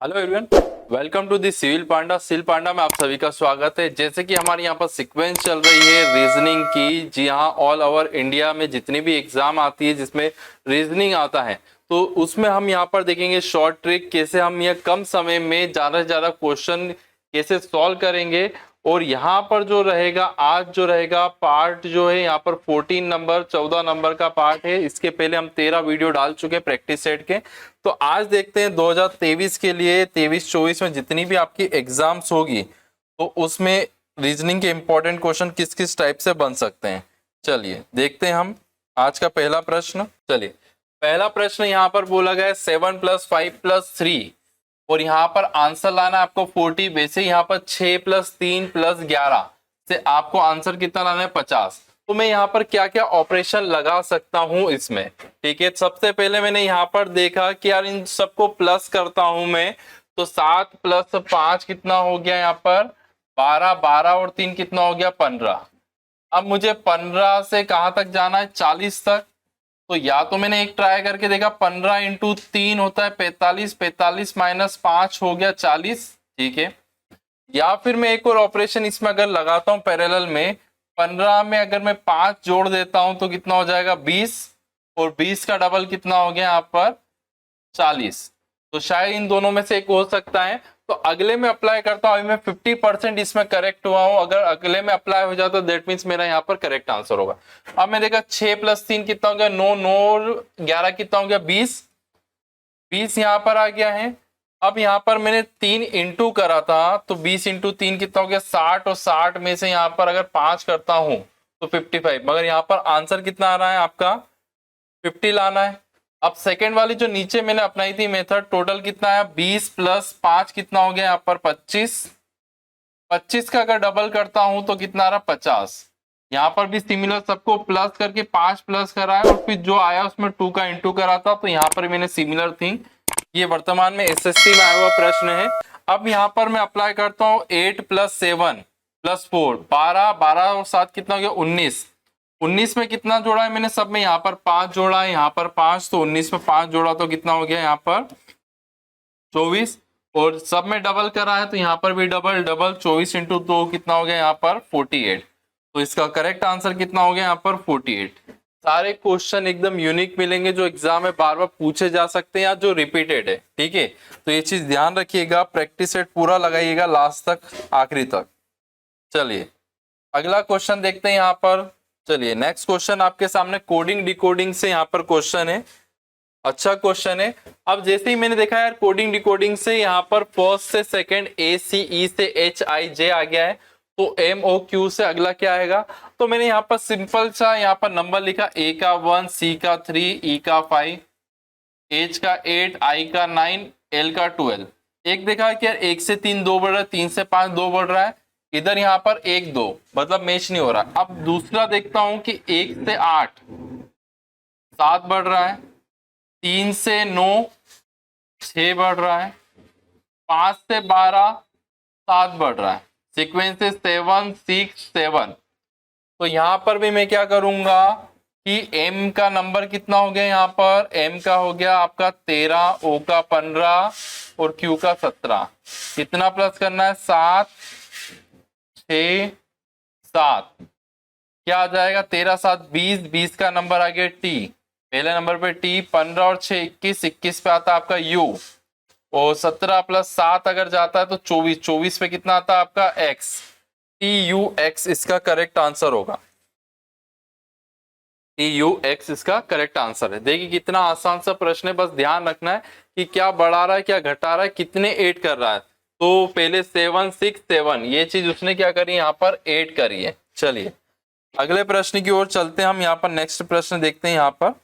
Hello everyone, welcome to the Civil Panda में आप सभी का स्वागत है। जैसे कि हमारे यहाँ पर सीक्वेंस चल रही है रीजनिंग की। जी हाँ, ऑल ओवर इंडिया में जितनी भी एग्जाम आती है जिसमें रीजनिंग आता है, तो उसमें हम यहाँ पर देखेंगे शॉर्ट ट्रिक, कैसे हम यह कम समय में ज़्यादा से ज़्यादा क्वेश्चन कैसे सॉल्व करेंगे। और यहाँ पर जो रहेगा, आज जो रहेगा पार्ट जो है यहाँ पर 14 नंबर का पार्ट है। इसके पहले हम 13 वीडियो डाल चुके हैं प्रैक्टिस सेट के। तो आज देखते हैं 2023 के लिए 23-24 में जितनी भी आपकी एग्जाम्स होगी तो उसमें रीजनिंग के इंपॉर्टेंट क्वेश्चन किस किस टाइप से बन सकते हैं। चलिए देखते हैं हम आज का पहला प्रश्न। चलिए, पहला प्रश्न यहाँ पर बोला गया है 7 + 5 + 3 और यहाँ पर आंसर लाना है आपको 40। वैसे यहाँ पर 6 + 3 + 11 से आपको आंसर कितना लाना है 50। तो मैं यहाँ पर क्या क्या ऑपरेशन लगा सकता हूं इसमें। ठीक है, सबसे पहले मैंने यहाँ पर देखा कि यार इन सबको प्लस करता हूं मैं, तो 7 + 5 कितना हो गया यहाँ पर 12, 12 और 3 कितना हो गया 15। अब मुझे 15 से कहां तक जाना है 40 तक। तो या तो मैंने एक ट्राई करके देखा 15 × 3 होता है 45, 45 - 5 हो गया 40। ठीक है, या फिर मैं एक और ऑपरेशन इसमें अगर लगाता हूं पैरेलल में, 15 में अगर मैं 5 जोड़ देता हूं तो कितना हो जाएगा 20 और 20 का डबल कितना हो गया यहाँ पर 40। तो शायद इन दोनों में से एक हो सकता है। तो अगले में अप्लाई करता हूं, मैं 50% इसमें करेक्ट हुआ हूं। अगर अगले में अप्लाई हो जाता दैट मीन्स मेरा यहाँ पर करेक्ट आंसर होगा। अब मैं देखा 6 + 3 कितना हो गया 9, 9 और 11 कितना हो गया 20, 20 यहाँ पर आ गया है। अब यहाँ पर मैंने 3 इंटू करा था तो 20 × 3 कितना हो गया 60 और 60 में से यहाँ पर अगर 5 करता हूं तो 55। मगर यहाँ पर आंसर कितना आ रहा है आपका 50 लाना है। अब सेकेंड वाली जो नीचे मैंने अपनाई थी मेथड, टोटल कितना है 20 + 5 कितना हो गया यहाँ पर 25, 25 का अगर डबल करता हूं तो कितना आ रहा 50। यहाँ पर भी सिमिलर सबको प्लस करके 5 प्लस करा है और फिर जो आया उसमें 2 का इंटू करा था। तो यहाँ पर मैंने सिमिलर थिंग, ये वर्तमान में एसएससी में आया हुआ प्रश्न है। अब यहाँ पर मैं अप्लाई करता हूँ 8 + 7 + 4 12, 12 और 7 कितना हो गया 19, 19 में कितना जोड़ा है मैंने सब में, यहाँ पर 5 जोड़ा है, यहाँ पर 5, तो 19 में 5 जोड़ा तो कितना हो गया यहाँ पर 24 और सब में डबल करा है तो यहाँ पर भी डबल डबल 24 × 2 कितना हो गया यहाँ पर 48। तो इसका करेक्ट आंसर कितना हो गया यहाँ पर 48। सारे क्वेश्चन एकदम यूनिक मिलेंगे जो एग्जाम में बार बार पूछे जा सकते हैं या जो रिपीटेड है। ठीक है, तो ये चीज ध्यान रखिएगा, प्रैक्टिस सेट पूरा लगाइएगा लास्ट तक, आखिरी तक। चलिए अगला क्वेश्चन देखते हैं यहाँ पर। चलिए नेक्स्ट क्वेश्चन आपके सामने कोडिंग डिकोडिंग से यहाँ पर क्वेश्चन है। अच्छा क्वेश्चन है। अब जैसे ही मैंने देखा यार कोडिंग डिकोडिंग से यहाँ पर फर्स्ट से सेकंड ACE से HIJ आ गया है, तो MOQ से अगला क्या आएगा। तो मैंने यहाँ पर सिंपल सा यहाँ पर नंबर लिखा, A का 1, C का 3, E का 5, H का 8, I का 9, L का 12। एक देखा कि यार 1 से 3 2 बढ़ रहा है, 3 से 5 2 बढ़ रहा है, इधर यहाँ पर 1 2 मतलब मैच नहीं हो रहा। अब दूसरा देखता हूं कि 1 से 8 7 बढ़ रहा है, 3 से 9 6 बढ़ रहा है, 5 से 12 7 बढ़ रहा है, सीक्वेंस 7 6 7। तो यहां पर भी मैं क्या करूंगा कि M का नंबर कितना हो गया, यहाँ पर M का हो गया आपका 13, O का 15 और Q का 17। कितना प्लस करना है 7 6 7, क्या आ जाएगा 13 7 20, 20 का नंबर आ गया T, पहले नंबर पे T, 15 और 6 21, 21 पे आता है आपका U, और 17 + 7 अगर जाता है तो 24, 24 पे कितना आता है आपका X, TUX इसका करेक्ट आंसर होगा। TUX इसका करेक्ट आंसर है। देखिए कितना आसान सा प्रश्न है, बस ध्यान रखना है कि क्या बढ़ा रहा है क्या घटा रहा है, कितने ऐड कर रहा है। तो पहले 7 6 7 ये चीज उसने क्या करी यहाँ पर ऐड करी है। चलिए अगले प्रश्न की ओर चलते हैं हम। यहाँ पर नेक्स्ट प्रश्न देखते हैं। यहाँ पर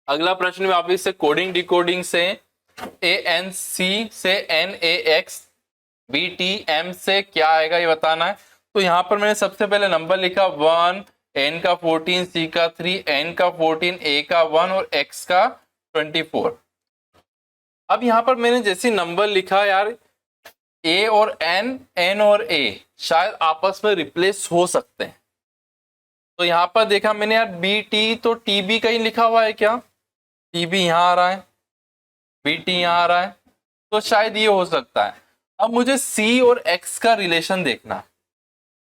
अगला प्रश्न भी वापिस से कोडिंग डिकोडिंग से, ANC से NAX BTM से क्या आएगा ये बताना है। तो यहाँ पर मैंने सबसे पहले नंबर लिखा 1, N का 14, C का 3, N का 14, A का 1 और X का 24। अब यहाँ पर मैंने जैसे नंबर लिखा यार A और N और A शायद आपस में रिप्लेस हो सकते हैं। तो यहाँ पर देखा मैंने यार BT, तो TB कहीं लिखा हुआ है क्या, TB यहाँ आ रहा है, BT यहाँ आ रहा है, तो शायद ये हो सकता है। अब मुझे सी और एक्स का रिलेशन देखना है,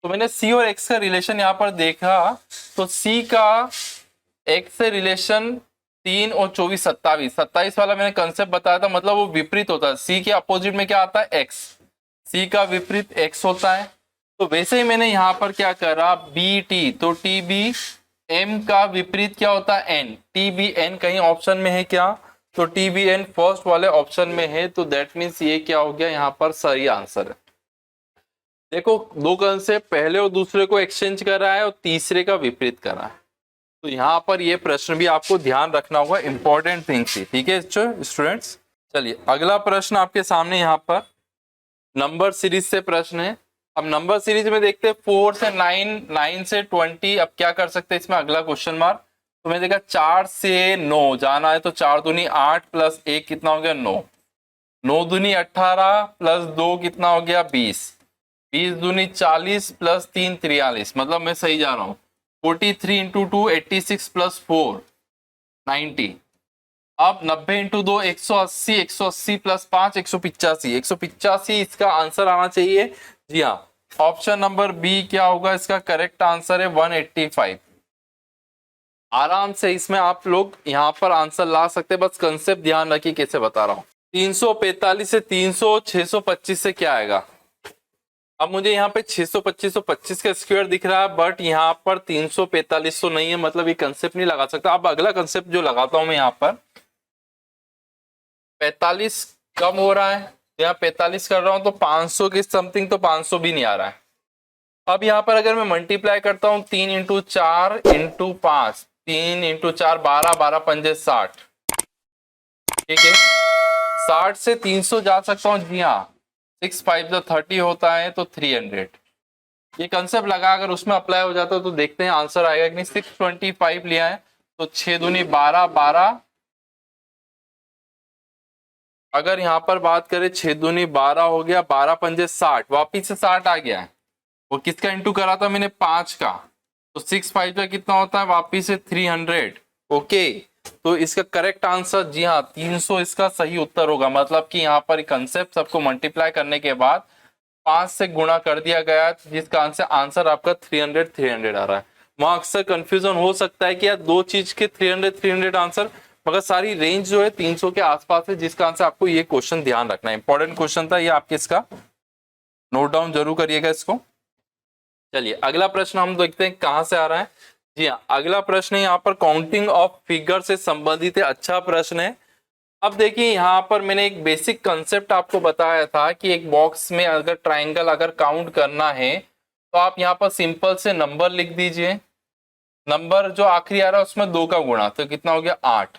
तो मैंने सी और एक्स का रिलेशन यहाँ पर देखा, तो सी का एक्स से रिलेशन 3 और 24 27, 27 वाला मैंने कंसेप्ट बताया था, मतलब वो विपरीत होता है। सी के अपोजिट में क्या आता है, एक्स, सी का विपरीत एक्स होता है। तो वैसे ही मैंने यहाँ पर क्या करा, बी टी, तो टी बी, एम का विपरीत क्या होता है, एन, टी बी एन कहीं ऑप्शन में है क्या, तो टी बी एन फर्स्ट वाले ऑप्शन में है, तो दैट मीन्स ये क्या हो गया यहाँ पर सही आंसर है। देखो दो कंसेप्ट, पहले और दूसरे को एक्सचेंज कर रहा है और तीसरे का विपरीत कर रहा है, तो यहाँ पर ये प्रश्न भी आपको ध्यान रखना होगा, इंपॉर्टेंट थिंग्स थी, ठीक है स्टूडेंट्स। चलिए अगला प्रश्न आपके सामने यहाँ पर नंबर सीरीज से प्रश्न है। अब नंबर सीरीज में देखते हैं 4 से 9, 9 से 20, अब क्या कर सकते हैं इसमें, अगला क्वेश्चन मार्क। तो मैंने देखा 4 से 9 जाना है, तो 4 दूनी 8 प्लस 1 कितना हो गया 9, 9 दूनी 18 प्लस 2 कितना हो गया 20, 20 दूनी 40 प्लस 3 43, मतलब मैं सही जा रहा हूँ। 43 इंटू 2 86 प्लस 4 90। अब 90 इंटू 2 180, 180 प्लस 5 185, 185 इसका आंसर आना चाहिए। जी हाँ, ऑप्शन नंबर बी क्या होगा इसका करेक्ट आंसर है 185। आराम से इसमें आप लोग यहाँ पर आंसर ला सकते हैं, बस कंसेप्ट ध्यान रखिए कैसे बता रहा हूँ। 345 से 300, 625 से क्या आएगा। अब मुझे यहाँ पे 625 25 का स्क्वायर दिख रहा है, बट यहाँ पर 345 तो नहीं है, मतलब ये कंसेप्ट नहीं लगा सकता। अब अगला कंसेप्ट जो लगाता हूं मैं यहाँ पर, 45 कम हो रहा है, यहाँ 45 कर रहा हूं तो 500 के समथिंग, तो 500 भी नहीं आ रहा है। अब यहाँ पर अगर मैं मल्टीप्लाई करता हूँ 3 इंटू 4 इंटू 5, 3 इंटू 4 12, 12 पंजे 60, ठीक है। 60 से 300 जा सकता हूँ, जी हाँ, 6 5 जो 30 होता है, तो 300। ये कंसेप्ट लगा अगर उसमें अप्लाई हो जाता है तो देखते हैं आंसर आएगा कि नहीं। 625 लिया है, तो 6 दूनी 12, 12, अगर यहाँ पर बात करें 6 दूनी 12 हो गया, 12 पंजे 60, वापिस से 60 आ गया है। वो किसका इंटू करा था मैंने, 5 का, तो 6 5 का कितना होता है, वापिस से 300। ओके, तो इसका करेक्ट आंसर जी हाँ 300 इसका सही उत्तर होगा। मतलब कि यहाँ पर कंसेप्ट सबको मल्टीप्लाई करने के बाद 5 से गुणा कर दिया गया, जिसका आंसर आपका 300 300 आ रहा है। वहां अक्सर कंफ्यूजन हो सकता है कि यार दो चीज के 300 300 आंसर, मगर सारी रेंज जो है 300 के आसपास है, जिसका आंसर आपको ये क्वेश्चन ध्यान रखना है। इंपॉर्टेंट क्वेश्चन था ये, आपके इसका नोट डाउन जरूर करिएगा इसको। चलिए अगला प्रश्न हम देखते हैं कहां से आ रहा है। जी हाँ, अगला प्रश्न है यहाँ पर काउंटिंग ऑफ फिगर से संबंधित है, अच्छा प्रश्न है। अब देखिए यहाँ पर मैंने एक बेसिक कंसेप्ट आपको बताया था कि एक बॉक्स में अगर ट्राइंगल अगर काउंट करना है, तो आप यहाँ पर सिंपल से नंबर लिख दीजिए। नंबर जो आखिरी आ रहा है उसमें 2 का गुणा, तो कितना हो गया 8,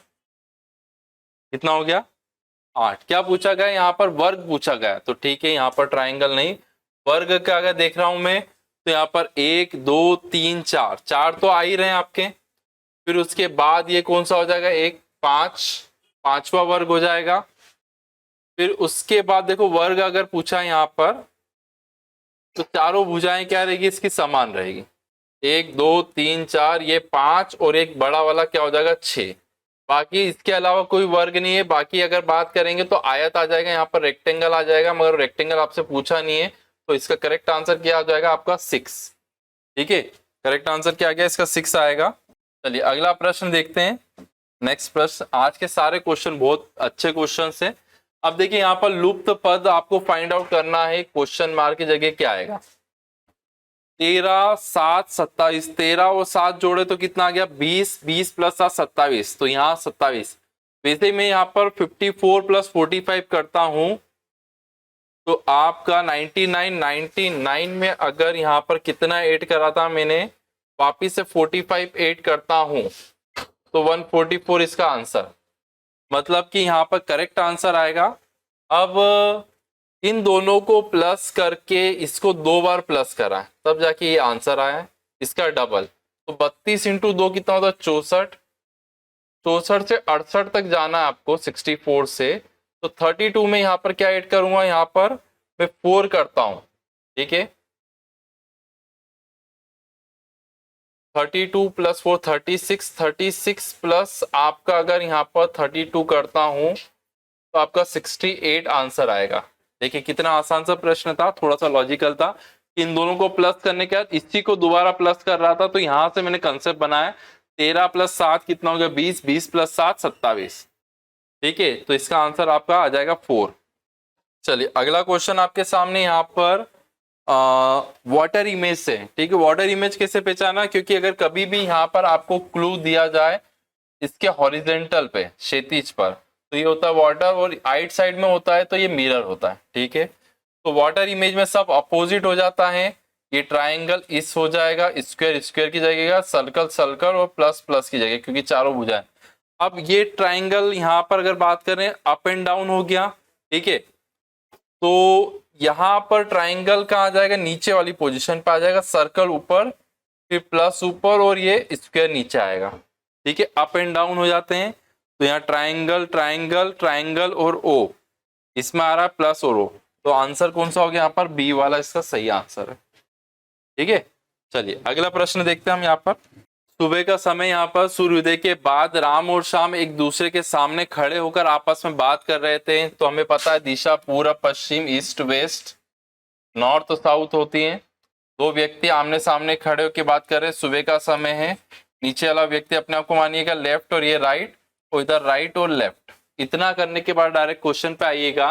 कितना हो गया 8। क्या पूछा गया यहाँ पर, वर्ग पूछा गया, तो ठीक है यहाँ पर ट्राइंगल नहीं, वर्ग का अगर देख रहा हूं मैं, तो यहाँ पर 1 2 3 4, 4 तो आ ही रहे हैं आपके। फिर उसके बाद ये कौन सा हो जाएगा, एक 5, पांचवा वर्ग हो जाएगा। फिर उसके बाद देखो वर्ग अगर पूछा है यहाँ पर, तो चारों भुजाएं क्या रहेगी इसकी, समान रहेगी। 1 2 3 4, ये 5 और एक बड़ा वाला क्या हो जाएगा 6। बाकी इसके अलावा कोई वर्ग नहीं है। बाकी अगर बात करेंगे तो आयत आ जाएगा, यहाँ पर रेक्टेंगल आ जाएगा, मगर रेक्टेंगल आपसे पूछा नहीं है, तो इसका करेक्ट आंसर क्या आ जाएगा आपका 6। ठीक है, करेक्ट आंसर क्या आ गया इसका 6 आएगा। चलिए अगला प्रश्न देखते हैं। नेक्स्ट प्रश्न, आज के सारे क्वेश्चन बहुत अच्छे क्वेश्चन है। अब देखिए यहाँ पर लुप्त पद आपको फाइंड आउट करना है, क्वेश्चन मार्क की जगह क्या आएगा। 13 7 27, 13 और 7 जोड़े तो कितना आ गया 20, 20 प्लस 7 27, तो यहाँ 27। वैसे मैं यहाँ पर 54 प्लस 45 करता हूं, तो आपका 99, 99 में अगर यहाँ पर कितना ऐड करा था मैंने, वापिस से 45 ऐड करता हूं, तो 144 इसका आंसर। मतलब कि यहाँ पर करेक्ट आंसर आएगा। अब इन दोनों को प्लस करके इसको 2 बार प्लस करा है, तब जाके ये आंसर आया है, इसका डबल। तो 32 इंटू 2 कितना होता है 64, 64 से 68 तक जाना है आपको 64 से, तो 32 में यहाँ पर क्या ऐड करूंगा, यहाँ पर मैं 4 करता हूं, ठीक है। 32 प्लस 4 36, 36 प्लस आपका अगर यहाँ पर 32 करता हूं, तो आपका 68 आंसर आएगा। देखिए कितना आसान सा प्रश्न था, थोड़ा सा लॉजिकल था। इन दोनों को प्लस करने के बाद इसी को दोबारा प्लस कर रहा था, तो यहां से मैंने कंसेप्ट बनाया 13 + 7 कितना हो गया 20, 20 + 7 27। ठीक है, तो इसका आंसर आपका आ जाएगा 4। चलिए अगला क्वेश्चन आपके सामने यहाँ पर वाटर इमेज से। ठीक है, वाटर इमेज कैसे पहचाना, क्योंकि अगर कभी भी यहाँ पर आपको क्लू दिया जाए इसके हॉरिजेंटल पे, क्षैतिज पर, तो ये होता है वाटर, और राइट साइड में होता है तो ये मिरर होता है। ठीक है, तो वाटर इमेज में सब अपोजिट हो जाता है। ये ट्राइंगल इस हो जाएगा, स्क्वायर स्क्वायर की जगह, सर्कल सर्कल, और प्लस प्लस की जगह, क्योंकि चारों भुजाएं। अब ये ट्राइंगल यहाँ पर अगर बात करें अप एंड डाउन हो गया। ठीक है, तो यहां पर ट्राइंगल कहाँ आ जाएगा, नीचे वाली पोजीशन पे आ जाएगा, सर्कल ऊपर, फिर प्लस ऊपर, और ये स्क्वायर नीचे आएगा। ठीक है, अप एंड डाउन हो जाते हैं। तो यहाँ ट्राइंगल ट्राइंगल ट्राइंगल और ओ, इसमें आ रहा है प्लस और ओ, तो आंसर कौन सा हो गया यहाँ पर, बी वाला इसका सही आंसर है। ठीक है, चलिए अगला प्रश्न देखते हैं हम यहाँ पर। सुबह का समय, यहाँ पर सूर्योदय के बाद राम और श्याम एक दूसरे के सामने खड़े होकर आपस में बात कर रहे थे। तो हमें पता है दिशा पूरब पश्चिम, ईस्ट वेस्ट, नॉर्थ साउथ होती है। दो व्यक्ति आमने सामने खड़े होकर बात कर रहे हैं, सुबह का समय है। नीचे वाला व्यक्ति अपने आप को मानिएगा लेफ्ट, और ये राइट, और इधर राइट और लेफ्ट। इतना करने के बाद डायरेक्ट क्वेश्चन पे आइएगा।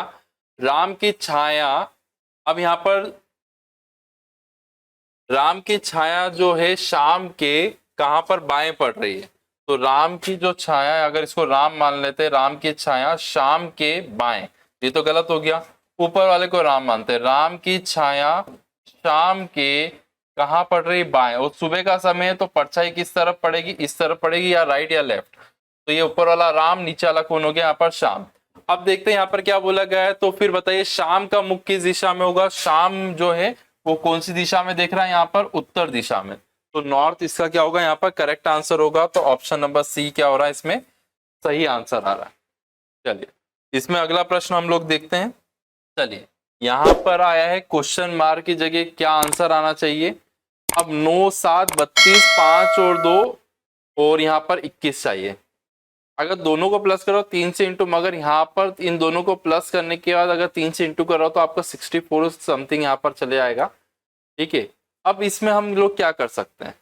राम की छाया, अब यहाँ पर राम की छाया जो है शाम के कहां पर, बाएं पड़ रही है। तो राम की जो छाया है, अगर इसको राम मान लेते हैं, राम की छाया शाम के बाएं, ये तो गलत हो गया। ऊपर वाले को राम मानते हैं, राम की छाया शाम के कहां पड़ रही, बाएं, और सुबह का समय है तो परछाई किस तरफ पड़ेगी, इस तरफ पड़ेगी, या राइट या लेफ्ट। तो ये ऊपर वाला राम, नीचे वाला कौन हो गया यहाँ पर, शाम। अब देखते हैं यहाँ पर क्या बोला गया है। तो फिर बताइए शाम का मुख किस दिशा में होगा, शाम जो है वो कौन सी दिशा में देख रहा है यहाँ पर, उत्तर दिशा में। तो नॉर्थ इसका क्या होगा यहाँ पर, करेक्ट आंसर होगा। तो ऑप्शन नंबर सी क्या हो रहा है इसमें, सही आंसर आ रहा है। चलिए इसमें अगला प्रश्न हम लोग देखते हैं। चलिए यहाँ पर आया है क्वेश्चन मार्क की जगह क्या आंसर आना चाहिए। अब 9 7 32 5 और 2, और यहाँ पर 21 चाहिए। अगर दोनों को प्लस करो 3 से इंटू, मगर यहाँ पर इन दोनों को प्लस करने के बाद अगर 3 से इंटू करो तो आपका 64 समथिंग यहाँ पर चले आएगा। ठीक है, अब इसमें हम लोग क्या कर सकते हैं,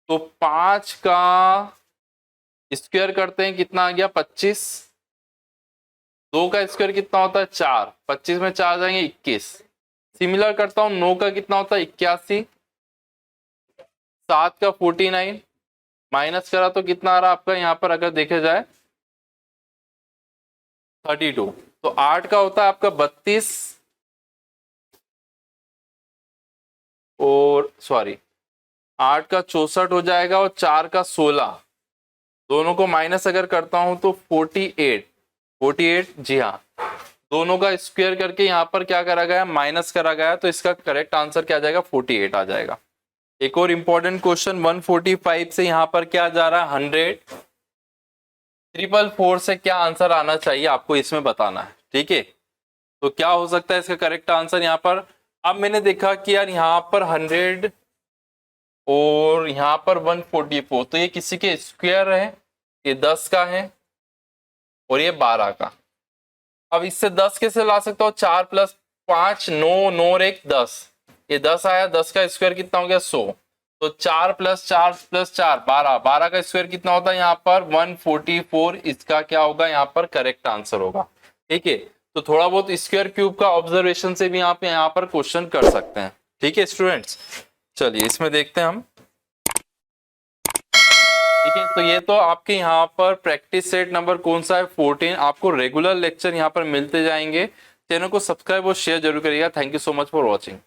तो 5 का स्क्वायर करते हैं, कितना आ गया 25। 2 का स्क्वायर कितना होता है 4, 25 में 4 जाएंगे 21। सिमिलर करता हूं, 9 का कितना होता है 81, 7 का 49, माइनस करा तो कितना आ रहा आपका यहाँ पर अगर देखे जाए 32। तो 8 का होता है आपका 32, और सॉरी 8 का 64 हो जाएगा, और 4 का 16, दोनों को माइनस अगर करता हूं तो 48। 48 जी हाँ, दोनों का स्क्वायर करके यहाँ पर क्या करा गया, माइनस करा गया। तो इसका करेक्ट आंसर क्या आ जाएगा, 48 आ जाएगा। एक और इंपॉर्टेंट क्वेश्चन 145 से यहाँ पर क्या जा रहा है 100, 444 से क्या आंसर आना चाहिए आपको इसमें बताना है। ठीक है, तो क्या हो सकता है इसका करेक्ट आंसर यहाँ पर। अब मैंने देखा कि यार यहाँ पर 100 और यहाँ पर 144, तो ये किसी के स्क्वायर है, ये 10 का है और ये 12 का। अब इससे 10 कैसे ला सकता हूँ, 4 + 5 9, 9 और 1 10, ये 10 आया, 10 का स्क्वायर कितना हो गया 100। तो 4 + 4 + 4 12, 12 का स्क्वायर कितना होता है यहाँ पर 144, इसका क्या होगा यहाँ पर करेक्ट आंसर होगा। ठीक है, तो थोड़ा बहुत स्क्वायर क्यूब का ऑब्जर्वेशन से भी आप यहाँ पर क्वेश्चन कर सकते हैं। ठीक है स्टूडेंट्स, चलिए इसमें देखते हैं हम। ठीक है, तो ये तो आपके यहाँ पर प्रैक्टिस सेट नंबर कौन सा है 14। आपको रेगुलर लेक्चर यहाँ पर मिलते जाएंगे। चैनल को सब्सक्राइब और शेयर जरूर करिएगा। Thank you so much for watching.